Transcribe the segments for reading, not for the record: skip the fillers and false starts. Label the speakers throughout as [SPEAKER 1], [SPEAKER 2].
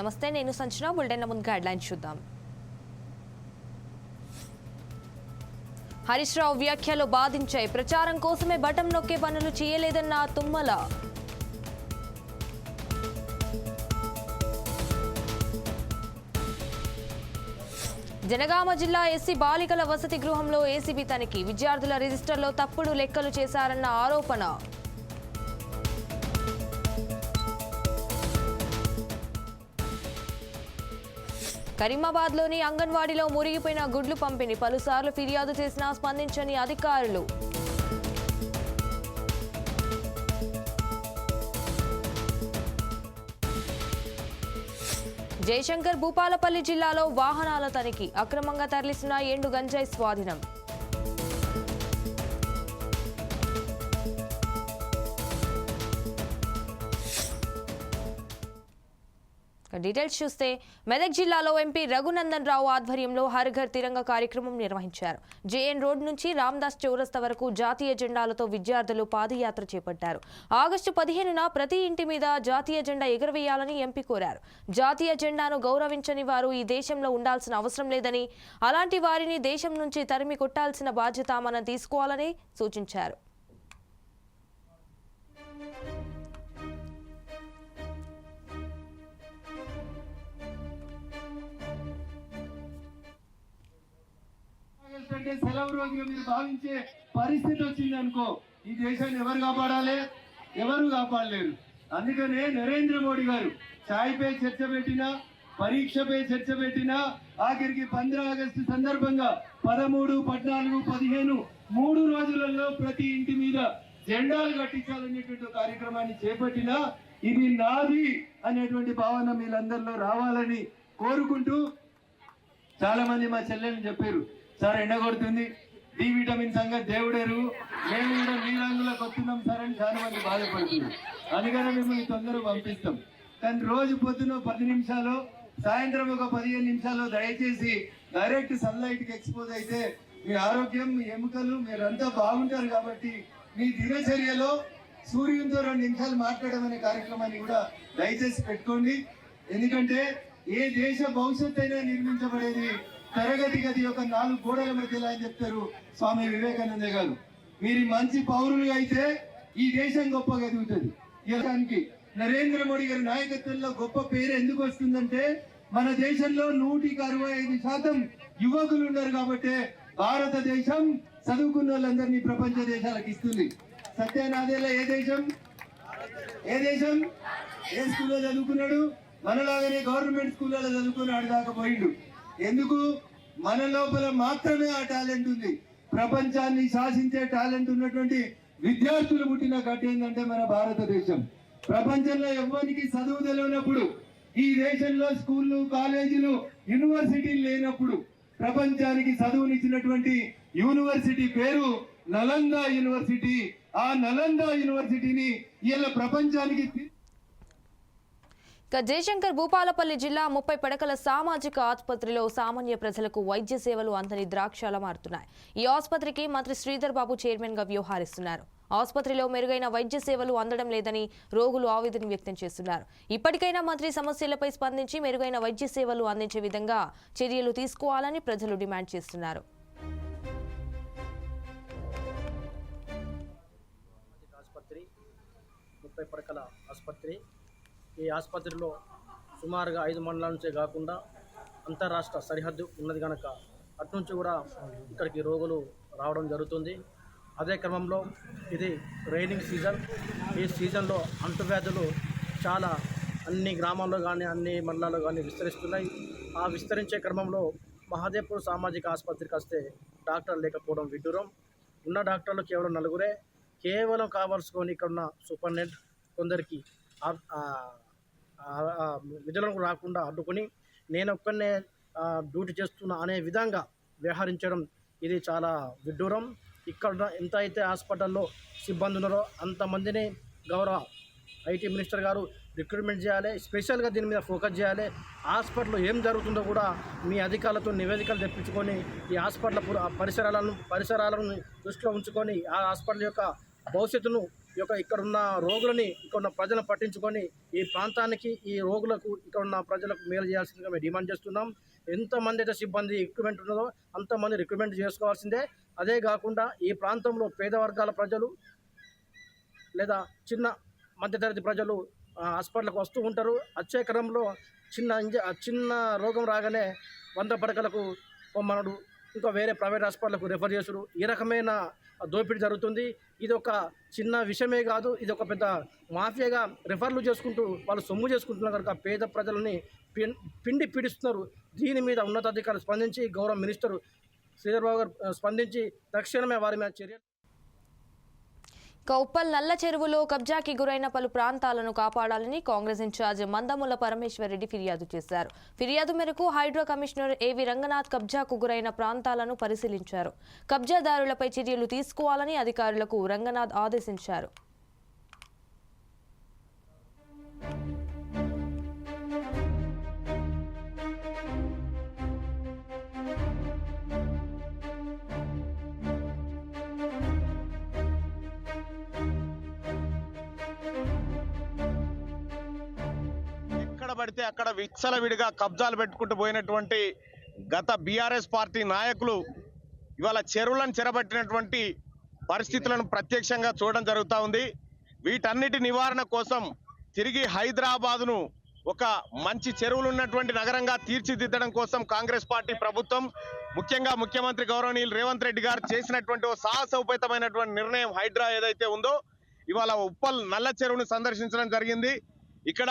[SPEAKER 1] నమస్తే, నేను సంచన. బులెటిన్ ముందుగా హెడ్లైన్స్ చూద్దాం. హరీష్ రావు వ్యాఖ్యలు బాధించాయి. ప్రచారం కోసమే బటన్ నొక్కే పనులు చేయలేదన్న తుమ్మల. జనగామ జిల్లా ఎస్సీ బాలికల వసతి గృహంలో ఏసీబీ తనిఖీ. విద్యార్థుల రిజిస్టర్లో తప్పుడు లెక్కలు చేశారన్న ఆరోపణ. కరీమాబాద్లోని అంగన్వాడీలో మురిగిపోయిన గుడ్లు పంపిణీ. పలుసార్లు ఫిర్యాదు చేసినా స్పందించని అధికారులు. జయశంకర్ భూపాలపల్లి జిల్లాలో వాహనాల తనిఖీ. అక్రమంగా తరలిస్తున్న ఎండు గంజాయి స్వాధీనం. డీటెయిల్స్ చూస్తే, మెదక్ జిల్లాలో ఎంపీ రఘునందన్ రావు ఆధ్వర్యంలో హర్ ఘర్ తిరంగా కార్యక్రమం నిర్వహించారు. జేఎన్ రోడ్ నుంచి రామ్దాస్ చౌరస్తా వరకు జాతీయ జెండాలతో విద్యార్థులు పాదయాత్ర చేపట్టారు. ఆగస్టు 15న ప్రతి ఇంటి మీద జాతీయ జెండా ఎగురవేయాలని ఎంపీ కోరారు. జాతీయ జెండాను గౌరవించని వారు ఈ దేశంలో ఉండాల్సిన అవసరం లేదని, అలాంటి వారిని దేశం నుంచి తరిమి కొట్టాల్సిన బాధ్యత మనం తీసుకోవాలని సూచించారు.
[SPEAKER 2] సెలవు రోజుగా మీరు భావించే పరిస్థితి వచ్చింది అనుకో, ఈ దేశాన్ని ఎవరు కాపాడాలి? ఎవరు కాపాడలేరు. అందుకనే నరేంద్ర మోడీ గారు ఛాయ్పై చర్చ పెట్టినా, పరీక్షపై చర్చ పెట్టినా, ఆఖరికి 15 ఆగస్టు సందర్భంగా 13, 14, 15 3 రోజులలో ప్రతి ఇంటి మీద జెండాలు కట్టించాలనేటువంటి కార్యక్రమాన్ని చేపట్టినా, ఇది నాది అనేటువంటి భావన మీరందరిలో రావాలని కోరుకుంటూ, చాలా మంది మా చెల్లెలు చెప్పారు, సార్ ఎండ కొడుతుంది, డి విటమిన్ సంగతి దేవుడేరు, మేము కూడా నీరంగులకు వస్తున్నాం సార్ అని చాలా మంది బాధపడుతున్నారు. అందుకనే మిమ్మల్ని తొందరగా పంపిస్తాం. కానీ రోజు పొద్దున 10 నిమిషాలు, సాయంత్రం ఒక 15 నిమిషాలు దయచేసి డైరెక్ట్ సన్లైట్కి ఎక్స్పోజ్ అయితే మీ ఆరోగ్యం, మీ ఎముకలు, మీరంతా బాగుంటారు. కాబట్టి మీ దినచర్యలో సూర్యునితో 2 నిమిషాలు మాట్లాడడం అనే కార్యక్రమాన్ని కూడా దయచేసి పెట్టుకోండి. ఎందుకంటే ఏ దేశ భవిష్యత్తు అయినా నిర్మించబడేది తరగతి గది యొక్క 4 గోడల మధ్యలో అని చెప్తారు స్వామి వివేకానంద గారు. మీరు మంచి పౌరులు అయితే ఈ దేశం గొప్పగా ఎదుగుతుంది. ఇలాంటి నరేంద్ర మోడీ గారి నాయకత్వంలో గొప్ప పేరు ఎందుకు వస్తుందంటే, మన దేశంలో 165% యువకులు ఉన్నారు. కాబట్టి భారతదేశం చదువుకున్న వాళ్ళందరినీ ప్రపంచ దేశాలకు ఇస్తుంది. సత్యనాదేలా ఏ దేశం ఏ స్కూల్లో చదువుకున్నాడు? మనలాగానే గవర్నమెంట్ స్కూళ్ళలో చదువుకున్నాడు దాకా పోయిండు. ఎందుకు? మన లోపల మాత్రమే ఆ టాలెంట్ ఉంది. ప్రపంచాన్ని శాసించే టాలెంట్ ఉన్నటువంటి విద్యార్థులు పుట్టిన గడ్డ ఏంటంటే మన భారతదేశం. ప్రపంచంలో ఎవ్వరికి చదువు తెలియనప్పుడు, ఈ దేశంలో స్కూళ్ళు, కాలేజీలు, యూనివర్సిటీలు లేనప్పుడు ప్రపంచానికి చదువునిచ్చినటువంటి యూనివర్సిటీ పేరు నలంద యూనివర్సిటీ. ఆ నలంద యూనివర్సిటీని ఇలా ప్రపంచానికి.
[SPEAKER 1] జయశంకర్ భూపాలపల్లి జిల్లా 30 పడకల సామాజిక ఆసుపత్రిలో సామాన్య ప్రజలకు వైద్య సేవలు అందని ద్రాక్షాల మారుతున్నాయి. ఈ ఆసుపత్రికి మంత్రి శ్రీధర్ బాబు చైర్మన్ గా వ్యవహరిస్తున్నారు. ఆసుపత్రిలో మెరుగైన వైద్య సేవలు అందడం లేదని రోగులు ఆవేదన వ్యక్తం చేస్తున్నారు. ఇప్పటికైనా మంత్రి సమస్యలపై స్పందించి మెరుగైన వైద్య సేవలు అందించే విధంగా చర్యలు తీసుకోవాలని ప్రజలు డిమాండ్ చేస్తున్నారు.
[SPEAKER 3] ఈ ఆసుపత్రిలో సుమారుగా 5 మండలాల నుంచే కాకుండా అంతర్రాష్ట్ర సరిహద్దు ఉన్నది కనుక అటునుంచి కూడా ఇక్కడికి రోగులు రావడం జరుగుతుంది. అదే క్రమంలో ఇది రైనింగ్ సీజన్. ఈ సీజన్లో అంటువ్యాధులు చాలా అన్ని గ్రామాల్లో కానీ అన్ని మండలాల్లో కానీ విస్తరిస్తున్నాయి. ఆ విస్తరించే క్రమంలో మహాదేవ్పూర్ సామాజిక ఆసుపత్రికి వస్తే డాక్టర్ లేకపోవడం విడ్డూరం. ఉన్న డాక్టర్లు కేవలం 4 కేవలం కావాల్సుకొని ఇక్కడ ఉన్న సూపరింటెండెంట్ కొందరికి విధులకు రాకుండా అడ్డుకొని నేను ఒక్కనే డ్యూటీ చేస్తున్నా అనే విధంగా వ్యవహరించడం ఇది చాలా విడ్డూరం. ఇక్కడ ఎంత అయితే హాస్పిటల్లో సిబ్బంది ఉన్నారో అంతమందిని గౌరవ ఐటీ మినిస్టర్ గారు రిక్రూట్మెంట్ చేయాలి. స్పెషల్గా దీని మీద ఫోకస్ చేయాలి. హాస్పిటల్లో ఏం జరుగుతుందో కూడా మీ అధికారులతో నివేదికలు తెప్పించుకొని ఈ హాస్పిటల్ పరిసరాలను దృష్టిలో ఉంచుకొని ఆ హాస్పిటల్ యొక్క భవిష్యత్తును ఇక్కడ ఉన్న రోగులని, ఇక్కడ ఉన్న ప్రజలను పట్టించుకొని ఈ ప్రాంతానికి, ఈ రోగులకు, ఇక్కడ ఉన్న ప్రజలకు మేలు చేయాల్సిందిగా మేము డిమాండ్ చేస్తున్నాం. ఎంతమంది అయితే సిబ్బంది రిక్రూట్మెంట్ ఉన్నదో అంతమంది రిక్రూట్మెంట్ చేసుకోవాల్సిందే. అదే కాకుండా ఈ ప్రాంతంలో పేద వర్గాల ప్రజలు లేదా చిన్న మధ్యతరగతి ప్రజలు హాస్పిటల్కి వస్తూ ఉంటారు. వచ్చే క్రమంలో చిన్న రోగం రాగానే 100 పడకలకు పొమ్మనడు, ఇంకా వేరే ప్రైవేట్ హాస్పిటల్కు రెఫర్ చేసుడు, ఈ రకమైన దోపిడీ జరుగుతుంది. ఇది ఒక చిన్న విషయమే కాదు, ఇది ఒక పెద్ద మాఫియాగా రెఫర్లు చేసుకుంటూ వాళ్ళు సొమ్ము చేసుకుంటున్నారు కనుక పేద ప్రజలని పిండి పీడిస్తున్నారు. దీని మీద ఉన్నతాధికారులు స్పందించి, గౌరవ మినిస్టర్ శ్రీధర్బాబు గారు స్పందించి తక్షణమే వారి మీద చర్యలు.
[SPEAKER 1] ఉప్పల్ నల్ల చెరువులో కబ్జాకి గురైన పలు ప్రాంతాలను కాపాడాలని కాంగ్రెస్ ఇన్ఛార్జ్ మందముల పరమేశ్వర్ రెడ్డి ఫిర్యాదు చేశారు. ఫిర్యాదు మేరకు హైడ్రా కమిషనర్ ఏవి రంగనాథ్ కబ్జాకు గురైన ప్రాంతాలను పరిశీలించారు. కబ్జాదారులపై చర్యలు తీసుకోవాలని అధికారులకు రంగనాథ్ ఆదేశించారు.
[SPEAKER 4] పడితే అక్కడ విచ్చలవిడిగా కబ్జాలు పెట్టుకుంటూ పోయినటువంటి గత బీఆర్ఎస్ పార్టీ నాయకులు ఇవాళ చెరువులను చెరబట్టినటువంటి పరిస్థితులను ప్రత్యక్షంగా చూడడం జరుగుతూ ఉంది. వీటన్నిటి నివారణ కోసం తిరిగి హైదరాబాదును ఒక మంచి చెరువులు ఉన్నటువంటి నగరంగా తీర్చిదిద్దడం కోసం కాంగ్రెస్ పార్టీ ప్రభుత్వం, ముఖ్యంగా ముఖ్యమంత్రి గౌరవనీయులు రేవంత్ రెడ్డి గారు చేసినటువంటి ఓ సాహసోపేతమైనటువంటి నిర్ణయం హైడ్రా ఏదైతే ఉందో, ఇవాళ ఉప్పల్ నల్ల చెరువును సందర్శించడం జరిగింది. ఇక్కడ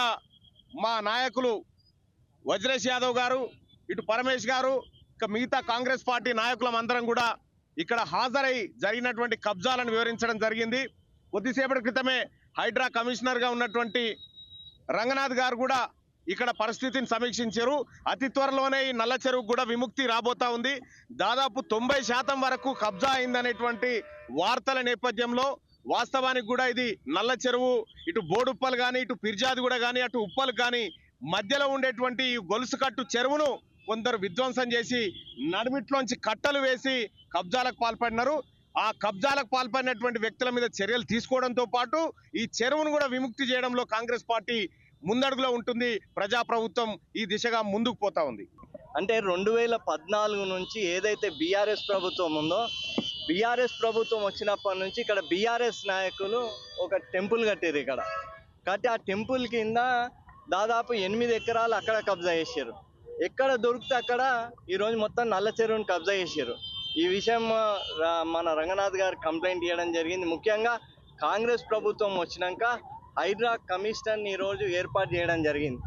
[SPEAKER 4] మా నాయకులు వజ్రేష్ యాదవ్ గారు, ఇటు పరమేష్ గారు, ఇక మిగతా కాంగ్రెస్ పార్టీ నాయకులందరం కూడా ఇక్కడ హాజరై జరిగినటువంటి కబ్జాలను వివరించడం జరిగింది. కొద్దిసేపటి క్రితమే హైడ్రా కమిషనర్గా ఉన్నటువంటి రంగనాథ్ గారు కూడా ఇక్కడ పరిస్థితిని సమీక్షించారు. అతి త్వరలోనే ఈ నల్ల చెరువు కూడా విముక్తి రాబోతా ఉంది. దాదాపు 90% వరకు కబ్జా అయిందనేటువంటి వార్తల నేపథ్యంలో వాస్తవానికి కూడా ఇది నల్ల చెరువు, ఇటు బోడుప్పల్ కానీ, ఇటు పిర్జాదిగూడ కానీ, అటు ఉప్పల్ కానీ మధ్యలో ఉండేటువంటి ఈ గొలుసు కట్టు చెరువును కొందరు విధ్వంసం చేసి నడిమిట్లోంచి కట్టలు వేసి కబ్జాలకు పాల్పడినారు. ఆ కబ్జాలకు పాల్పడినటువంటి వ్యక్తుల మీద చర్యలు తీసుకోవడంతో పాటు ఈ చెరువును కూడా విముక్తి చేయడంలో కాంగ్రెస్ పార్టీ ముందడుగులో ఉంటుంది. ప్రజాప్రభుత్వం ఈ దిశగా ముందుకు పోతా ఉంది.
[SPEAKER 5] అంటే 2014 నుంచి ఏదైతే బీఆర్ఎస్ ప్రభుత్వం ఉందో, బీఆర్ఎస్ ప్రభుత్వం వచ్చినప్పటి నుంచి ఇక్కడ బీఆర్ఎస్ నాయకులు ఒక టెంపుల్ కట్టారు. ఇక్కడ కట్టి ఆ టెంపుల్ కింద దాదాపు 8 ఎకరాలు అక్కడ కబ్జా చేశారు. ఎక్కడ దొరికితే అక్కడ ఈరోజు మొత్తం నల్ల చెరువును కబ్జా చేశారు. ఈ విషయం మన రంగనాథ్ గారు కంప్లైంట్ ఇవ్వడం జరిగింది. ముఖ్యంగా కాంగ్రెస్ ప్రభుత్వం వచ్చినాక హైడ్రా కమిషనర్ని ఈరోజు ఏర్పాటు చేయడం జరిగింది.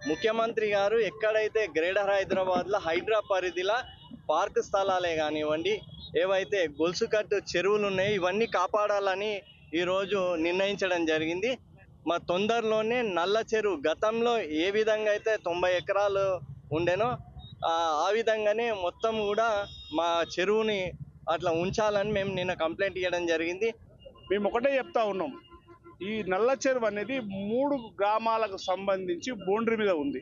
[SPEAKER 5] ముఖ్యమంత్రి గారు ఎక్కడైతే గ్రేటర్ హైదరాబాద్లో హైడ్రా పరిధిలో పార్క్ స్థలాలే కానివ్వండి, ఏవైతే గొలుసుకట్టు చెరువులు ఉన్నాయో ఇవన్నీ కాపాడాలని ఈరోజు నిర్ణయించడం జరిగింది. మా తొందరలోనే నల్ల చెరువు గతంలో ఏ విధంగా అయితే 90 ఎకరాలు ఉండేనో ఆ విధంగానే మొత్తం కూడా మా చెరువుని అట్లా ఉంచాలని మేము నిన్న కంప్లైంట్ ఇవ్వడం జరిగింది.
[SPEAKER 6] మేము ఒకటే చెప్తా ఉన్నాం, ఈ నల్ల చెరువు అనేది 3 గ్రామాలకు సంబంధించి బౌండరీ మీద ఉంది.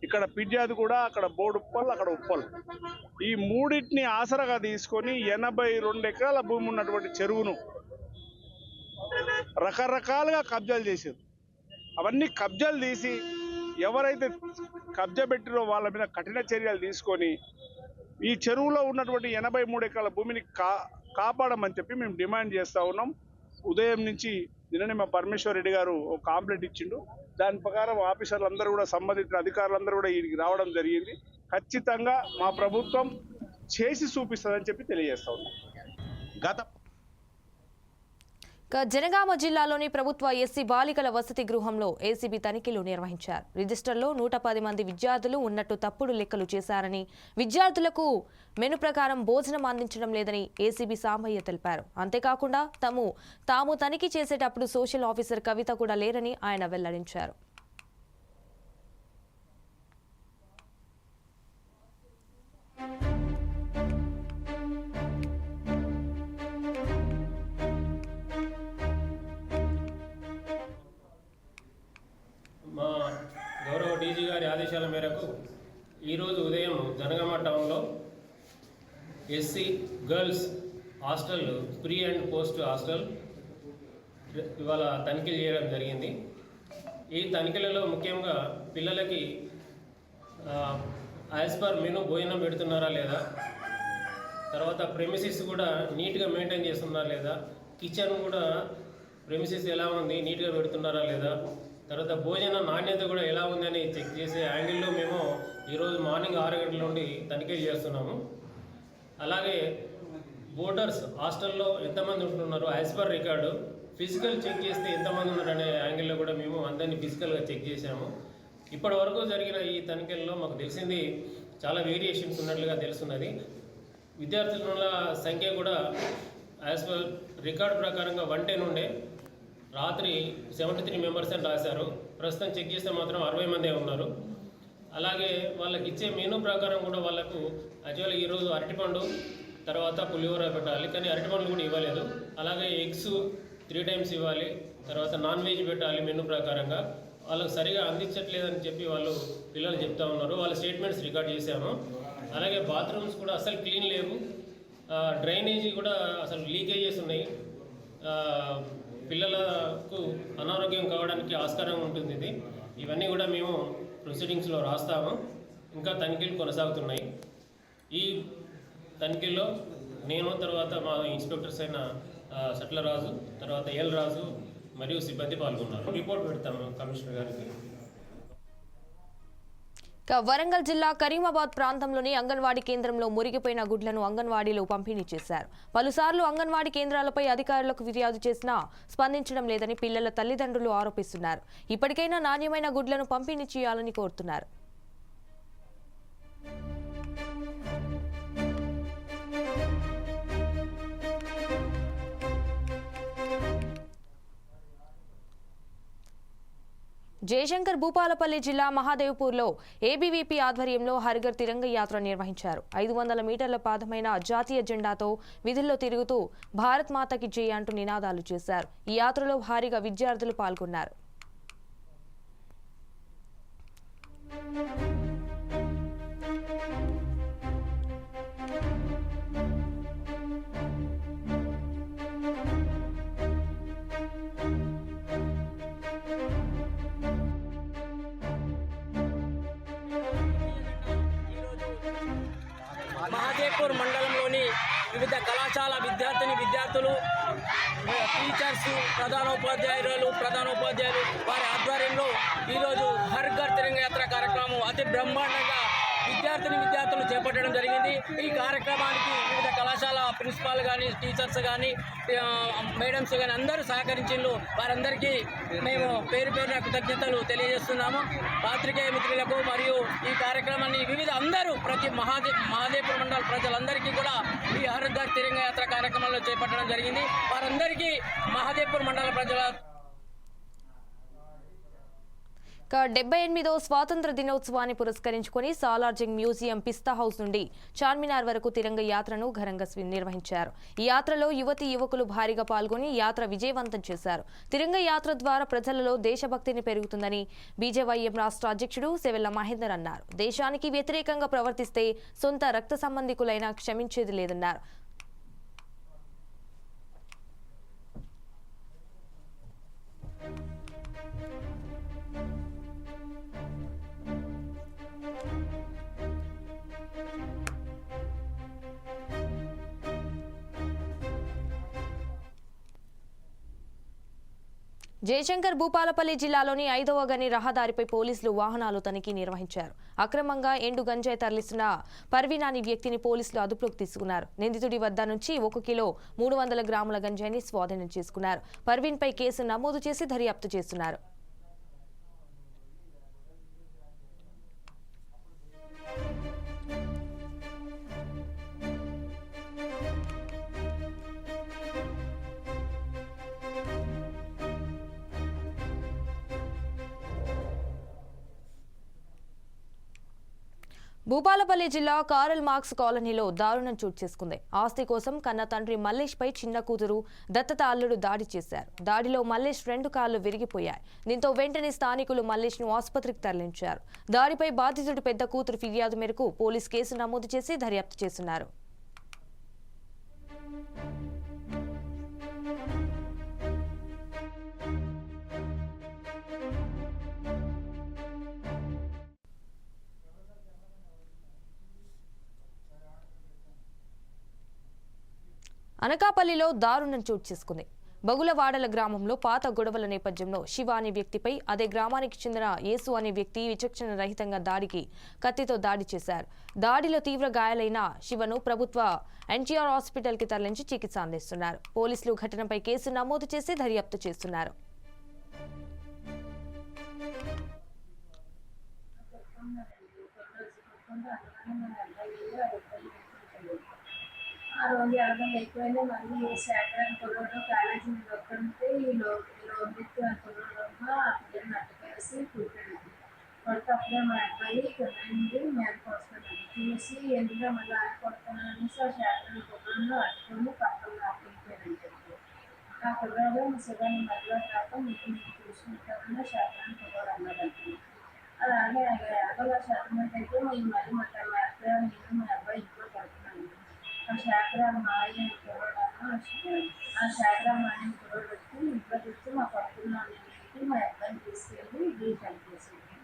[SPEAKER 6] ఇక్కడ పిర్జాది కూడా, అక్కడ బోడుప్పల్, అక్కడ ఉప్పల్, ఈ మూడింటిని ఆసరాగా తీసుకొని 82 ఎకరాల భూమి ఉన్నటువంటి చెరువును రకరకాలుగా కబ్జాలు చేశారు. అవన్నీ కబ్జాలు తీసి ఎవరైతే కబ్జా పెట్టిరో వాళ్ళ మీద కఠిన చర్యలు తీసుకొని ఈ చెరువులో ఉన్నటువంటి 83 ఎకరాల భూమిని కాపాడమని చెప్పి మేము డిమాండ్ చేస్తూ ఉన్నాం. ఉదయం నుంచి నిన్ననే మా పరమేశ్వర్ రెడ్డి గారు ఒక కాంప్లైంట్ ఇచ్చిండు. దాని ప్రకారం ఆఫీసర్లందరూ కూడా, సంబంధించిన అధికారులందరూ కూడా వీడికి రావడం జరిగింది. ఖచ్చితంగా మా ప్రభుత్వం చేసి చూపిస్తుందని చెప్పి తెలియజేస్తా ఉన్నాం.
[SPEAKER 1] జనగామ జిల్లాలోని ప్రభుత్వ ఎస్సీ బాలికల వసతి గృహంలో ఏసీబీ తనిఖీలు నిర్వహించారు. రిజిస్టర్లో 110 మంది విద్యార్థులు ఉన్నట్టు తప్పుడు లెక్కలు చేశారని, విద్యార్థులకు మెను ప్రకారం భోజనం అందించడం లేదని ఏసీబీ సాంబయ్య తెలిపారు. అంతేకాకుండా తాము తనిఖీ చేసేటప్పుడు సోషల్ ఆఫీసర్ కవిత కూడా లేరని ఆయన వెల్లడించారు.
[SPEAKER 7] మా గౌరవ డీజీ గారి ఆదేశాల మేరకు ఈరోజు ఉదయం జనగామ టౌన్లో SC girls hostel, pre and post hostel ఇవాళ తనిఖీలు చేయడం జరిగింది. ఈ తనిఖీలలో ముఖ్యంగా పిల్లలకి యాజ్ పర్ మెనూ భోజనం పెడుతున్నారా లేదా, తర్వాత ప్రెమిసిస్ కూడా నీట్గా మెయింటైన్ చేస్తున్నారా లేదా, కిచెన్ కూడా ప్రెమిసిస్ ఎలా ఉంది, నీట్గా పెడుతున్నారా లేదా, తర్వాత భోజన నాణ్యత కూడా ఎలా ఉందని చెక్ చేసే యాంగిల్లో మేము ఈరోజు మార్నింగ్ 6 గంటల నుండి తనిఖీలు చేస్తున్నాము. అలాగే బోర్డర్స్ హాస్టల్లో ఎంతమంది ఉంటున్నారు as per record, physical check చేస్తే ఎంతమంది ఉన్నారనే యాంగిల్లో కూడా మేము అందరినీ ఫిజికల్గా చెక్ చేశాము. ఇప్పటి వరకు జరిగిన ఈ తనిఖీల్లో మాకు తెలిసింది చాలా వేరియేషన్స్ ఉన్నట్లుగా తెలుస్తున్నది. విద్యార్థుల సంఖ్య కూడా యాజ్ పర్ రికార్డ్ ప్రకారంగా 110 ఉండే, రాత్రి 73 మెంబర్స్ అని రాశారు. ప్రస్తుతం చెక్ చేస్తే మాత్రం 60 మందే ఉన్నారు. అలాగే వాళ్ళకి ఇచ్చే మెనూ ప్రకారం కూడా వాళ్ళకు యాక్చువల్గా ఈరోజు అరటిపండు తర్వాత పులిహోర పెట్టాలి, కానీ అరటిపండ్లు కూడా ఇవ్వలేదు. అలాగే ఎగ్స్ 3 టైమ్స్ ఇవ్వాలి, తర్వాత నాన్ వెజ్ పెట్టాలి మెనూ ప్రకారంగా. వాళ్ళకు సరిగా అందించట్లేదని చెప్పి వాళ్ళు పిల్లలు చెప్తా ఉన్నారు. వాళ్ళ స్టేట్మెంట్స్ రికార్డ్ చేశాము. అలాగే బాత్రూమ్స్ కూడా అసలు క్లీన్ లేవు, డ్రైనేజీ కూడా అసలు లీకేజెస్ ఉన్నాయి. పిల్లలకు అనారోగ్యం కావడానికి ఆస్కారం ఉంటుంది ఇది. ఇవన్నీ కూడా మేము ప్రొసీడింగ్స్లో రాస్తాము. ఇంకా తనిఖీలు కొనసాగుతున్నాయి. ఈ తనిఖీల్లో నేను తర్వాత మా ఇన్స్పెక్టర్స్ అయిన సట్లరాజు, తర్వాత ఎల్ రాజు మరియు సిబ్బంది పాల్గొన్నారు. రిపోర్ట్ పెడతాము కమిషనర్ గారికి.
[SPEAKER 1] వరంగల్ జిల్లా కరీమాబాద్ ప్రాంతంలోని అంగన్వాడీ కేంద్రంలో మురిగిపోయిన గుడ్లను అంగన్వాడీలో పంపిణీ చేశారు. పలుసార్లు అంగన్వాడీ కేంద్రాలపై అధికారులకు ఫిర్యాదు చేసినా స్పందించడం లేదని పిల్లల తల్లిదండ్రులు ఆరోపిస్తున్నారు. ఇప్పటికైనా నాణ్యమైన గుడ్లను పంపిణీ చేయాలని కోరుతున్నారు. జయశంకర్ భూపాలపల్లి జిల్లా మహాదేవ్పూర్లో ఏబీవీపీ ఆధ్వర్యంలో హర్ఘర్ తిరంగ యాత్ర నిర్వహించారు. 500 మీటర్ల పాదమైన జాతీయ జెండాతో విధుల్లో తిరుగుతూ భారత్ మాతకి జై అంటూ నినాదాలు చేశారు. ఈ యాత్రలో భారీగా విద్యార్థులు పాల్గొన్నారు.
[SPEAKER 8] మహాదేవ్పూర్ మండలంలోని వివిధ కళాశాల విద్యార్థులు, టీచర్స్, ప్రధానోపాధ్యాయులు వారి ఆధ్వర్యంలో ఈరోజు హర్ ఘర్ తిరంగా యాత్ర కార్యక్రమం అతి బ్రహ్మాండంగా విద్యార్థులు చేపట్టడం జరిగింది. ఈ కార్యక్రమానికి వివిధ కళాశాల ప్రిన్సిపాల్ కానీ, టీచర్స్ కానీ, మేడమ్స్ కానీ అందరూ సహకరించిండ్రు. వారందరికీ మేము పేరు కృతజ్ఞతలు తెలియజేస్తున్నాము. పాత్రికేయ మిత్రులకు మరియు ఈ కార్యక్రమాన్ని వివిధ అందరూ ప్రతి మహాదేవ్పూర్ మండల ప్రజలందరికీ కూడా ఈ హర్ ఘర్ తిరంగా యాత్ర కార్యక్రమంలో చేపట్టడం జరిగింది. వారందరికీ మహాదేవ్పూర్ మండల ప్రజల
[SPEAKER 1] 78వ స్వాతంత్ర దినోత్సవాన్ని పురస్కరించుకుని సాలార్జంగ్ మ్యూజియం, పిస్తా హౌస్ నుండి చార్మినార్ వరకు తిరంగ యాత్రను ఘనంగా నిర్వహించారు. ఈ యాత్రలో యువకులు భారీగా పాల్గొని యాత్ర విజయవంతం చేశారు. తిరంగ యాత్ర ద్వారా ప్రజలలో దేశభక్తిని పెరుగుతుందని బీజేవైఎం రాష్ట్ర అధ్యక్షుడు సెవెల్ల మహేందర్ అన్నారు. దేశానికి వ్యతిరేకంగా ప్రవర్తిస్తే సొంత రక్త సంబంధికులైనా క్షమించేది లేదన్నారు. జయశంకర్ భూపాలపల్లి జిల్లాలోని 5వ గని రహదారిపై పోలీసులు వాహనాలు తనిఖీ నిర్వహించారు. అక్రమంగా ఎండు గంజాయి తరలిస్తున్న పర్వీన్ అనే వ్యక్తిని పోలీసులు అదుపులోకి తీసుకున్నారు. నిందితుడి వద్ద నుంచి 1 కిలో 300 గ్రాముల గంజాయిని స్వాధీనం చేసుకున్నారు. పర్వీన్ పై కేసు నమోదు చేసి దర్యాప్తు చేస్తున్నారు. భూపాలపల్లి జిల్లా కారల్ మార్క్స్ కాలనీలో దారుణం చోటు చేసుకుంది. ఆస్తి కోసం కన్న తండ్రి మల్లేష్ పై చిన్న కూతురు దత్తత అల్లుడు దాడి చేశారు. దాడిలో మల్లేష్ 2 కాళ్లు విరిగిపోయాయి. దీంతో వెంటనే స్థానికులు మల్లేష్ ను ఆసుపత్రికి తరలించారు. దాడిపై బాధితుడి పెద్ద కూతురు ఫిర్యాదు మేరకు పోలీసు కేసు నమోదు చేసి దర్యాప్తు చేస్తున్నారు. అనకాపల్లిలో దారుణం చోటు చేసుకుంది. బగులవాడల గ్రామంలో పాత గొడవల నేపథ్యంలో శివ అనే వ్యక్తిపై అదే గ్రామానికి చెందిన యేసు అనే వ్యక్తి విచక్షణ రహితంగా కత్తితో దాడి చేశారు. దాడిలో తీవ్ర గాయాలైన శివను ప్రభుత్వ ఎన్టీఆర్ హాస్పిటల్కి తరలించి చికిత్స అందిస్తున్నారు. పోలీసులు ఘటనపై కేసు నమోదు చేసి దర్యాప్తు చేస్తున్నారు.
[SPEAKER 9] ఆ రోజు అర్థం అయిపోయింది. మళ్ళీ శాఖరాన్ని కొనడం కాలేజీ ఒక్కడితే ఈ లోబెత్తి కొనడంలో అప్పుడే నట్టకేసి కూర్చున్నాను. కొడితే అప్పుడే మా అబ్బాయి కొనండి మేరకు వస్తున్నాను చూసి ఎందుకంటే మళ్ళీ ఆయన కొడుతున్నాను అనేసి ఆ శాఖరాన్ని కొనడంలో అట్టుకొని పక్కన ఆపిపోయానని చెప్పి ఆ కుర్రాడు శివాన్ని మధ్యలో కాక మీకు చూసుకుంటానని శాఖరాన్ని కొనడం అన్నదంటే అలాగే 50% అయితే మేము మళ్ళీ మా అబ్బాయి నేను మా అబ్బాయి ఇంట్లో పడుతున్నాను. ఆ శాఖరాలు మాయ ఆ శాఖరాలు మాయ కుర్రోడు వచ్చి ఇంట్లో తెచ్చి మా పడుకున్న మా అబ్బాయిని తీసుకెళ్ళి డీటెయిల్ చేసేది.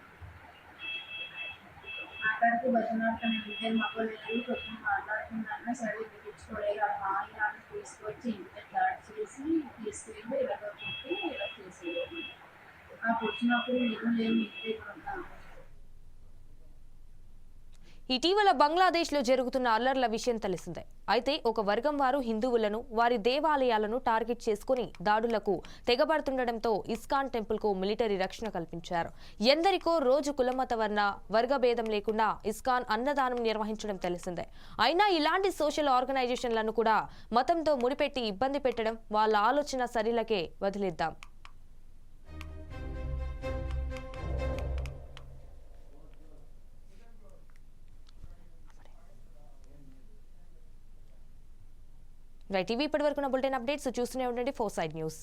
[SPEAKER 9] అక్కడికి భజనార్థం ఇద్దరు మగలు వెళ్ళి కొంచెం మాట్లాడుతున్నాను. సరే తెచ్చుకోలేదు ఆ మాయ తీసుకొచ్చి ఇంటికి దాడి చేసి తీసుకెళ్ళి ఇలా కొట్టి ఇలా చేసేది. ఆ పుట్టినప్పుడు నేను లేని ఇంటికి ఉంటాను.
[SPEAKER 1] ఇటీవల బంగ్లాదేశ్లో జరుగుతున్న అల్లర్ల విషయం తెలిసిందే. అయితే ఒక వర్గం వారు హిందువులను వారి దేవాలయాలను టార్గెట్ చేసుకుని దాడులకు తెగబడుతుండటంతో ఇస్కాన్ టెంపుల్కు మిలిటరీ రక్షణ కల్పించారు. ఎందరికో రోజు కులమత వర్గభేదం లేకుండా ఇస్కాన్ అన్నదానం నిర్వహించడం తెలిసిందే. అయినా ఇలాంటి సోషల్ ఆర్గనైజేషన్లను కూడా మతంతో ముడిపెట్టి ఇబ్బంది పెట్టడం వాళ్ళ ఆలోచన సరిలకే వదిలేద్దాం. రైట్, టీవీ ఇప్పటివరకు బులెటిన్ అప్డేట్స్ చూస్తూనే ఉండండి 4 సైడ్ న్యూస్.